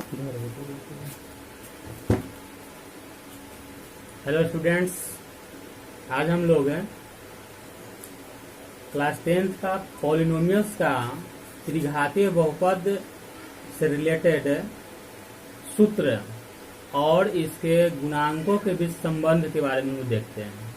Hello students, आज हम लोग क्लास 10th का पॉलिनोमियल्स का त्रिघातीय बहुपद से रिलेटेड सूत्र और इसके गुणांकों के बीच संबंध के बारे में देखते हैं।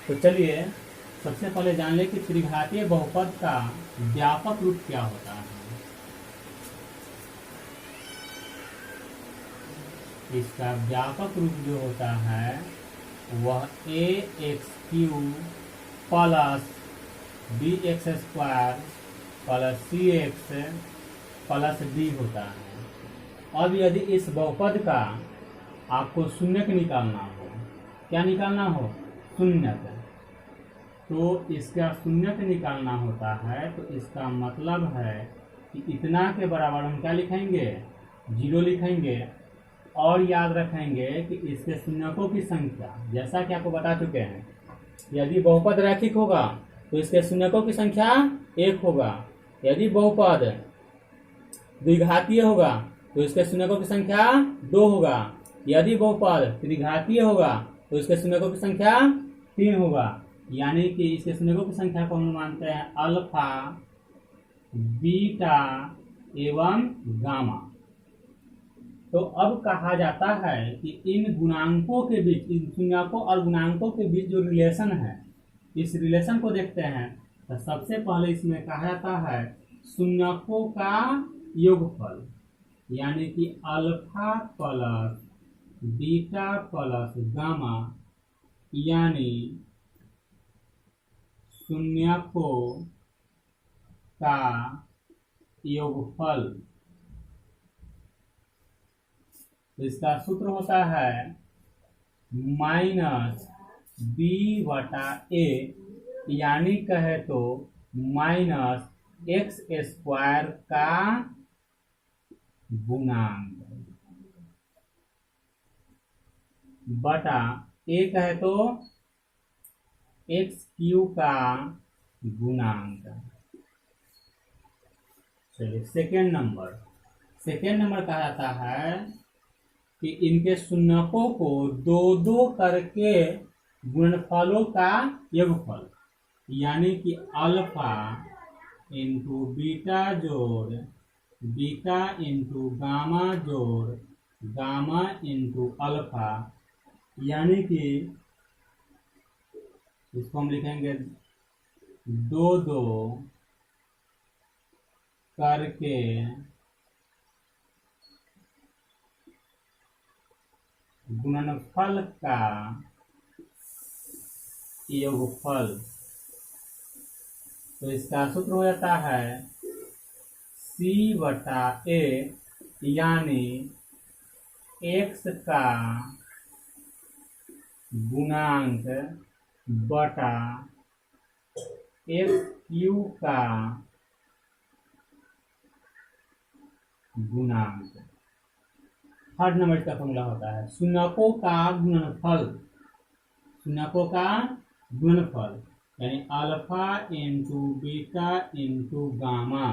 तो चलिए सबसे पहले जान लें कि त्रिघातीय बहुपद का व्यापक रूप क्या होता है। इसका व्यापक रूप जो होता है वह ax³ plus bx² plus cx plus d होता है। अब यदि इस बहुपद का आपको शून्यक निकालना हो, क्या निकालना हो? शून्यक। तो इसका शून्यक निकालना होता है तो इसका मतलब है कि इतना के बराबर हम क्या लिखेंगे? 0 लिखेंगे। और याद रखेंगे कि इसके शून्यकों की संख्या, जैसा कि आपको बता चुके हैं, यदि बहुपद रैखिक होगा तो इसके शून्यकों की संख्या 1 होगा। यदि बहुपद द्विघातीय होगा तो इसके शून्यकों की संख्या 2 होगा। यदि बहुपद त्रिघातीय होगा तो इसके शून्यकों की संख्या 3 होगा। यानी कि इसके शून्यकों की संख्या को हम मानते हैं अल्फा, बीटा एवं गामा। तो अब कहा जाता है कि इन गुणांकों के बीच, इन शून्यकों और गुणांकों के बीच जो रिलेशन है, इस रिलेशन को देखते हैं। तो सबसे पहले इसमें कहा जाता है शून्यकों का योगफल, यानी कि alpha plus beta plus gamma, यानी शून्यकों का योगफल। तो इसका सूत्र होता है -b/a, यानी कहे तो -x² का गुणांक बटा a कहे तो x³ का गुणांक। चलिए सेकेंड नंबर कहा जाता है कि इनके शून्यकों को 2-2 करके गुणनफलों का योगफल, यानी कि अल्फा इंटू बीटा जोड़ बीटा इंटू गामा जोड़ गामा इंटू अल्फा, यानी कि इसको हम लिखेंगे 2-2 करके गुणनफल का योगफल। तो इसका सूत्र हो जाता है c/a, यानी x का गुणांक बटा x³ का गुणांक। थर्ड नंबर का फॉर्मूला होता है शून्यकों का गुणनफल, यानी alpha into beta into gamma.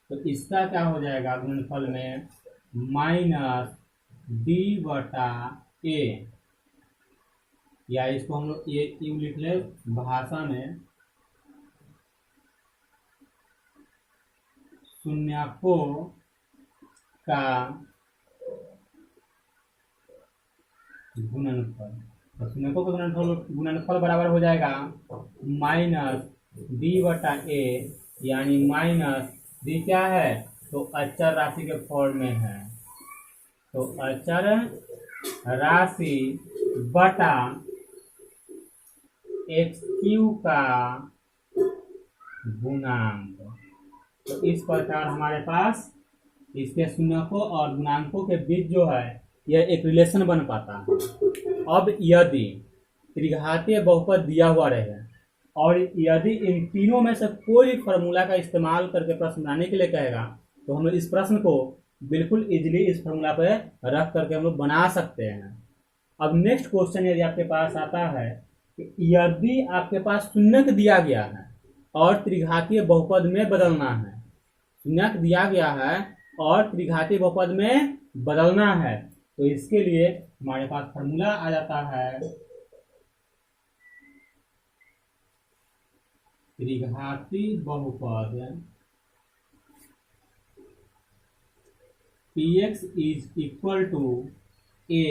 तो इसका क्या हो जाएगा गुणनफल में? -d/a, या इसको हम लोग ये यूं लिख ले भाषा में, शून्यकों का गुणनफल। तो शून्यकों का गुणनफल बराबर हो जाएगा -d/a, यानी -d क्या है? तो अचर राशि के फॉर्म में है, तो अचर राशि बटा x³ का गुणांक। तो इस प्रकार हमारे पास इसके शून्यकों और गुणांकों के बीच जो है यह एक रिलेशन बन पाता है। अब यदि त्रिघातीय बहुपद दिया हुआ रहे और यदि इन तीनों में से कोई फॉर्मूला का इस्तेमाल करके प्रश्न बनाने के लिए कहेगा तो हम लोग इस प्रश्न को बिल्कुल इजीली इस फॉर्मूला पे रख करके हम लोग बना सकते हैं। अब नेक्स्ट क्वेश्चन यदि आपके पास आता है कि यदि आपके पास शून्यक दिया गया है और त्रिघातीय बहुपद में बदलना है, शून्यक दिया गया है और त्रिघाती बहुपद में बदलना है। तो इसके लिए हमारे पास फॉर्मूला आ जाता है त्रिघाती बहुपद px is equal to a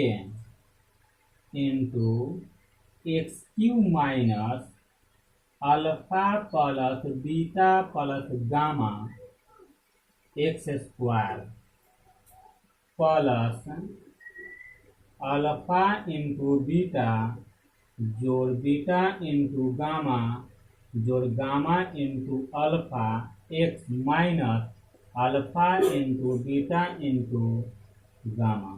into x cube minus alpha plus beta plus gamma x square plus alpha into beta जोड़ बीटा इंटू गामा जोड़ gamma into alpha x minus alpha into beta into gamma.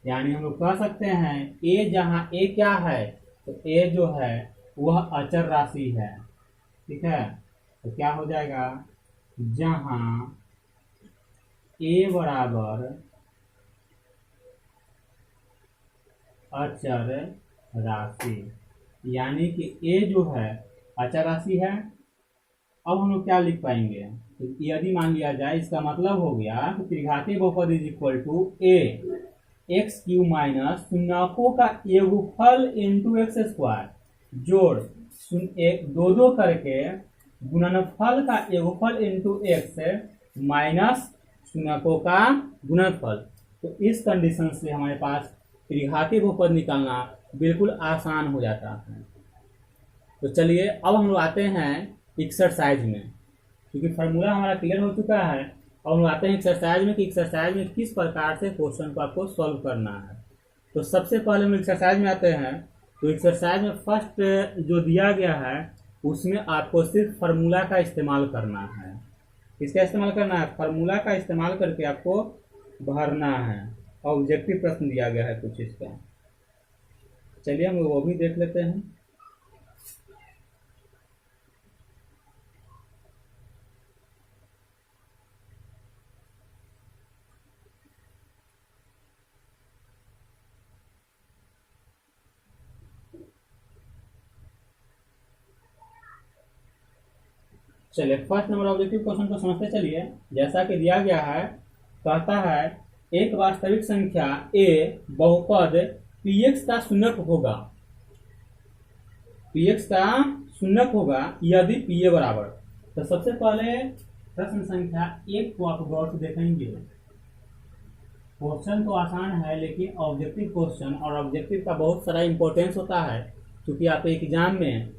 यानी हम लोग कह सकते हैं ए, जहाँ ए क्या है तो ए जो है वह अचर राशि है, ठीक है। तो क्या हो जाएगा, जहाँ ए बराबर अचर राशि, यानी कि ए जो है अचर राशि है। अब हम लोग क्या लिख पाएंगे, तो यदि मान लिया जाए, इसका मतलब हो गया कि त्रिघाती बहुपद is equal to A X cube minus शून्यकों का योगफल इंटू एक्स स्क्वायर जोड़ दो दो करके गुणनफल का योगफल इंटू एक्स माइनस शून्यकों का गुणनफल। तो इस कंडीशन से हमारे पास त्रिघाती बहुपद निकालना बिल्कुल आसान हो जाता है। तो चलिए अब हम लोग आते हैं एक्सरसाइज में, क्योंकि फार्मूला हमारा क्लियर हो चुका है। अब हम आते हैं एक्सरसाइज में कि एक्सरसाइज में किस प्रकार से क्वेश्चन को आपको सॉल्व करना है। तो सबसे पहले हम एक्सरसाइज में आते हैं। तो एक्सरसाइज में फर्स्ट जो दिया गया है उसमें आपको सिर्फ फार्मूला का इस्तेमाल करना है। किसका इस्तेमाल करना है, फार्मूला का इस्तेमाल करके आपको भरना है। ऑब्जेक्टिव प्रश्न दिया गया है कुछ इसका, चलिए हम वो भी देख लेते हैं। चलिए फर्स्ट नंबर ऑब्जेक्टिव क्वेश्चन को समझते चलिए। जैसा कि दिया गया है, कहता है एक वास्तविक संख्या a बहुपद px का शून्यक होगा, px का शून्यक होगा यदि pa बराबर। तो सबसे पहले प्रश्न संख्या 1 को आप गौर से देखेंगे। क्वेश्चन तो आसान है, लेकिन ऑब्जेक्टिव क्वेश्चन और ऑब्जेक्टिव का बहुत सारा इंपॉर्टेंस होता है, क्योंकि आप एग्जाम में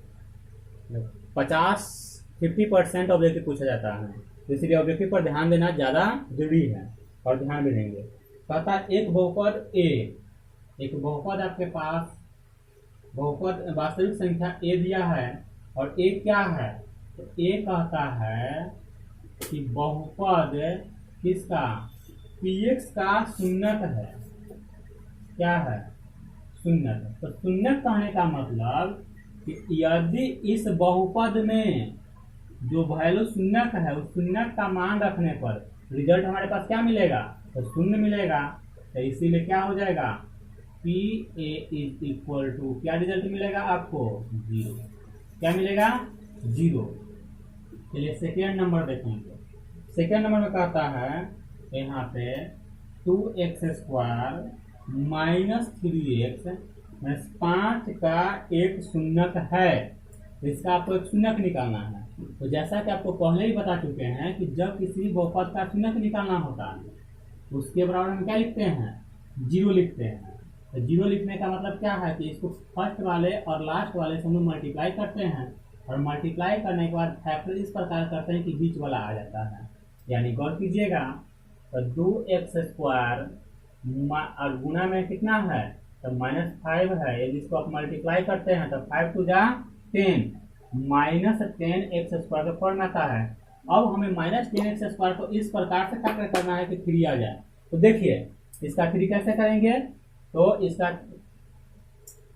50% ऑब्जेक्टिव पूछा जाता है, इसलिए ऑब्जेक्टिव पर ध्यान देना ज़्यादा जरूरी है और ध्यान भी देंगे। कहता है एक बहुपद ए, एक बहुपद आपके पास बहुपद वास्तविक संख्या ए दिया है और ए क्या है, तो ए कहता है कि बहुपद किसका, px का शून्यक है। क्या है, शून्यक। तो शून्यक कहने का मतलब कि यदि इस बहुपद में जो वैल्यू शून्यक है उस शून्यक का मान रखने पर रिजल्ट हमारे पास क्या मिलेगा, तो शून्य मिलेगा। तो इसीलिए क्या हो जाएगा, P A is equal to, क्या रिजल्ट मिलेगा आपको, 0। क्या मिलेगा, 0। चलिए सेकेंड नंबर देखेंगे। सेकेंड नंबर में कहता है यहाँ पे 2x² माइनस 3x 5 का एक शून्यक है। तो इसका आपको एक शून्यक निकालना है। तो जैसा कि आपको पहले ही बता चुके हैं कि जब किसी बहुपद का शून्यक निकालना होता है उसके बराबर हम क्या लिखते हैं, 0 लिखते हैं। तो 0 लिखने का मतलब क्या है कि इसको फर्स्ट वाले और लास्ट वाले से हम लोग मल्टीप्लाई करते हैं, और मल्टीप्लाई करने के बाद फैक्टर इस प्रकार करते हैं कि बीच वाला आ जाता है। यानी गौर कीजिएगा, तो 2x² और गुना में कितना है, तो -5 है। यदि इसको आप मल्टीप्लाई करते हैं तो 5 2 जा 10 -10x² का फॉर्म आता है। अब हमें -10x² को इस प्रकार से फैक्टर करना है कि 3 आ जाए। तो देखिए इसका 3 कैसे करेंगे, तो इसका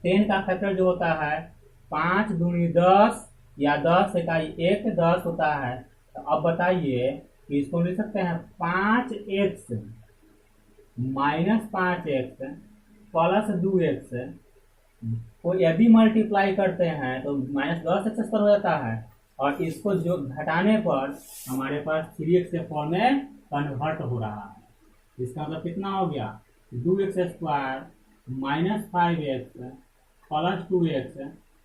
10 का फैक्टर जो होता है 5 दूनी 10 या 10 इकाई 1 10 होता है। तो अब बताइए कि इसको लिख सकते हैं 5x -5x प्लस 2x को यदि मल्टीप्लाई करते हैं तो -10x पर हो जाता है, और इसको जो घटाने पर हमारे पास 3x के फॉर्म में कन्वर्ट हो रहा है। इसका मतलब कितना हो गया, 2x² minus 5x plus 2x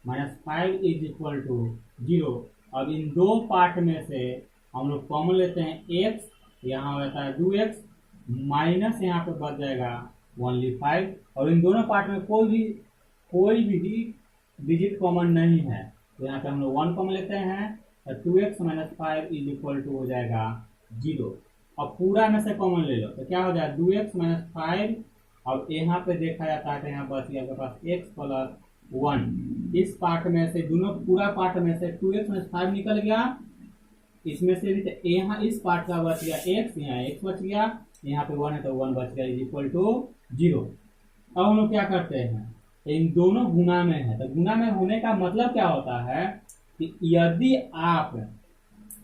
minus 5 is equal to 0। अब इन दो पार्ट में से हम लोग कॉमन लेते हैं x, यहाँ हो जाता है 2x माइनस यहाँ पे बच जाएगा ओनली 5, और इन दोनों पार्ट में कोई भी डिजिट कॉमन नहीं है, तो यहाँ पे हम लोग 1 कॉमन लेते हैं, तो 2x minus 5 is equal to हो जाएगा 0। अब पूरा में से कॉमन ले लो तो क्या हो जाएगा 2x माइनस 5। अब यहाँ पे देखा जाता है तो यहाँ बच गया आपके पास x प्लस 1। इस पार्ट में से दोनों पूरा पार्ट में से 2x माइनस 5 निकल गया, इसमें से भी तो यहाँ इस पार्ट का बच गया x, यहाँ x बच गया, यहाँ पे 1 है तो 1 बच गया इज इक्वल टू 0। अब हम लोग क्या करते हैं, इन दोनों गुना में है, तो गुना में होने का मतलब क्या होता है कि यदि आप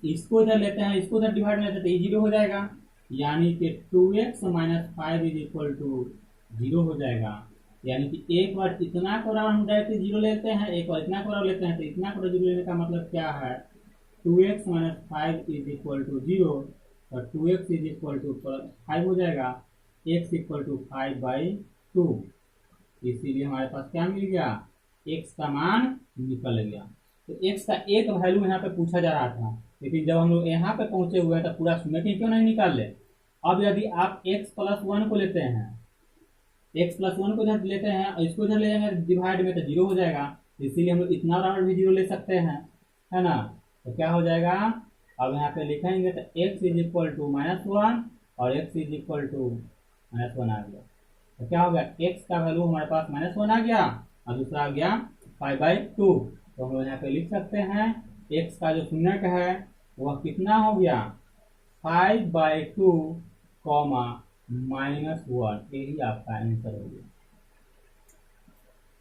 इसको इधर लेते हैं, इसको इधर डिवाइड लेते हैं तो ये 0 हो जाएगा, यानी कि 2x minus 5 is equal to 0 हो जाएगा। यानी कि एक बार इतना को हम डायरेक्ट 0 लेते हैं, एक बार इतना को लेते हैं, तो इतना को 0 लेने का मतलब क्या है, 2x minus 5 is equal to 0, और 2x इज इक्वल टू 5 हो जाएगा, x इक्वल टू 5/2। इसीलिए हमारे पास क्या मिल गया, x का मान निकल गया। तो x का एक वैल्यू यहाँ पे पूछा जा रहा था, लेकिन जब हम लोग यहाँ पे पहुंचे हुए हैं तो पूरा शून्य क्यों नहीं निकाल ले। अब यदि आप x प्लस 1 को लेते हैं, x प्लस 1 को इधर लेते हैं और इसको इधर ले जाएंगे डिवाइड में तो 0 हो जाएगा, इसीलिए हम लोग इतना राउंड भी 0 ले सकते हैं, है ना। तो क्या हो जाएगा, अब यहाँ पे लिखेंगे तो x इज इक्वल टू -1 और x इज इक्वल टू -1 आ गया। तो क्या हो गया, x का वैल्यू हमारे पास -1 आ गया और दूसरा आ गया 5/2। तो हम लोग यहाँ पे लिख सकते हैं x का जो शून्यक है वह कितना हो गया, 5/2 -1। यही आपका आंसर हो गया।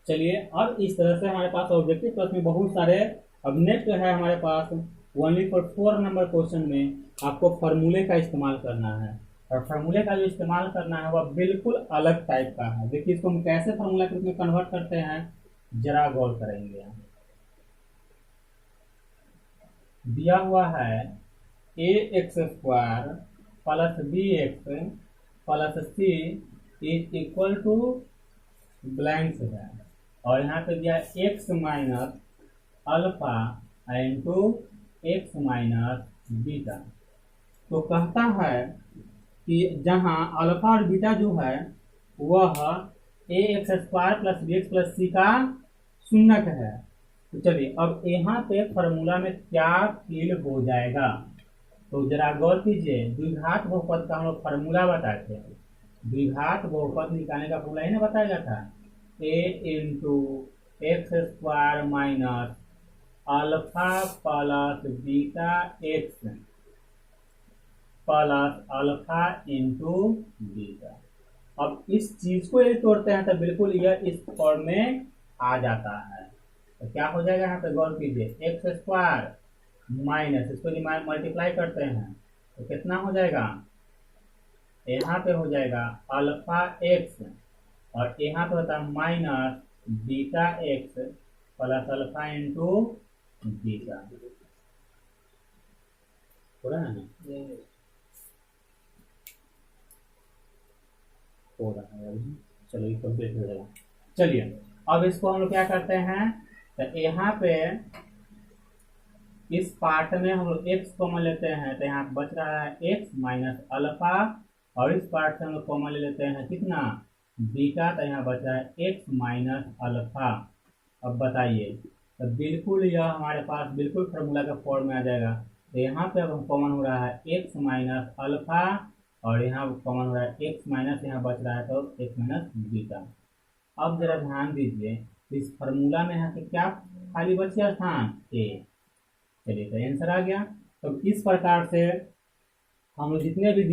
चलिए अब इस तरह से हमारे पास ऑब्जेक्टिव प्रश्न में बहुत सारे, अब नेक्स्ट है हमारे पास ओनली फॉर 4 नंबर क्वेश्चन में आपको फार्मूले का इस्तेमाल करना है, और फार्मूले का जो इस्तेमाल करना है वह बिल्कुल अलग टाइप का है। देखिए इसको हम कैसे फार्मूला के रूप में कन्वर्ट करते हैं जरा गौर करेंगे। दिया हुआ है ax² plus bx plus c is equal to blank है, और यहाँ पे दिया x minus alpha into x minus beta. तो कहता है कि जहाँ अल्फा और बीटा जो है वह ax² plus bx plus c का शून्यक है। तो चलिए अब यहाँ पे फॉर्मूला में क्या फील हो जाएगा, तो जरा गौर कीजिए। द्विघात बहुपद का हम लोग फार्मूला बताए थे, द्विघात बहुपद निकालने का फॉर्मूला ही ना बताया था, a into x² minus alpha plus beta x plus alpha into beta. अब इस चीज को यदि तोड़ते हैं तो बिल्कुल यह इस फॉर्म में आ जाता है। तो क्या हो जाएगा, यहाँ पे गौर कीजिए, x² माइनस इसको मल्टीप्लाई करते हैं तो कितना हो जाएगा, यहाँ पे हो जाएगा अल्फा x, और यहाँ पे होता है minus beta x plus alpha into beta. हो रहा है ना, हो रहा है अभी। चलो कंप्लीट हो जाएगा। चलिए अब इसको हम लोग क्या करते हैं, तो यहाँ पे इस पार्ट में हम लोग x कॉमन लेते हैं, तो यहाँ बच रहा है x माइनस अल्फा, और इस पार्ट से हम लोग कॉमन ले लेते हैं कितना, बीटा, तो यहाँ बच रहा है x माइनस अल्फा। अब बताइए, तो बिल्कुल यह हमारे पास बिल्कुल फार्मूला का फॉर्म में आ जाएगा। तो यहाँ पे अब कॉमन हो रहा है x माइनस अल्फा, और यहाँ कॉमन हो रहा है x माइनस, यहाँ बच रहा है तो x माइनस बीटा। अब जरा ध्यान दीजिए, इस फार्मूला में यहाँ पे क्या खाली बचा स्थान, a। चलिए तो आंसर आ गया। तो इस प्रकार से हम लोग जितने भी